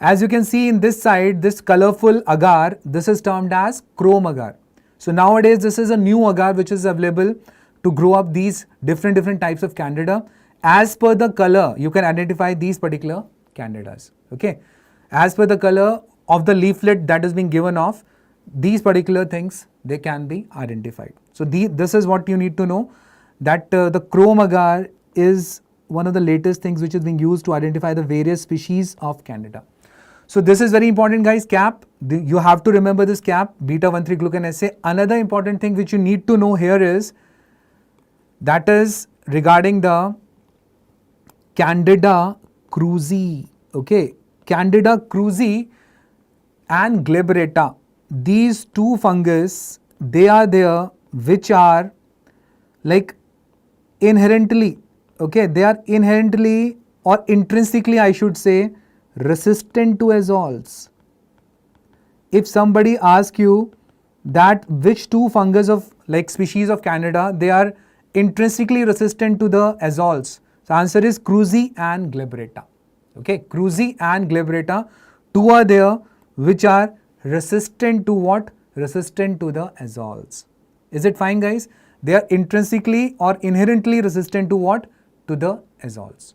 As you can see in this side, this colorful agar, this is termed as chrome agar. So nowadays this is a new agar which is available to grow up these different types of Candida. As per the color, you can identify these particular Candidas. Okay, as per the color of the leaflet that is being given off, these particular things, they can be identified. So this is what you need to know, that the chrome agar is one of the latest things which is being used to identify the various species of Candida. So this is very important, guys. CAP, you have to remember this CAP, beta-1,3-glucan assay. Another important thing which you need to know here is, that is regarding the Candida krusei. Okay, Candida krusei and glabrata. These two fungus, they are there which are like inherently, okay, they are inherently or intrinsically, I should say, resistant to azoles. If somebody asks you that which two fungus of like species of Candida, they are intrinsically resistant to the azoles, the answer is krusei and glabrata. Okay, krusei and glabrata, two are there which are resistant to what? Resistant to the azoles. Is it fine, guys? They are intrinsically or inherently resistant to what? To the azoles.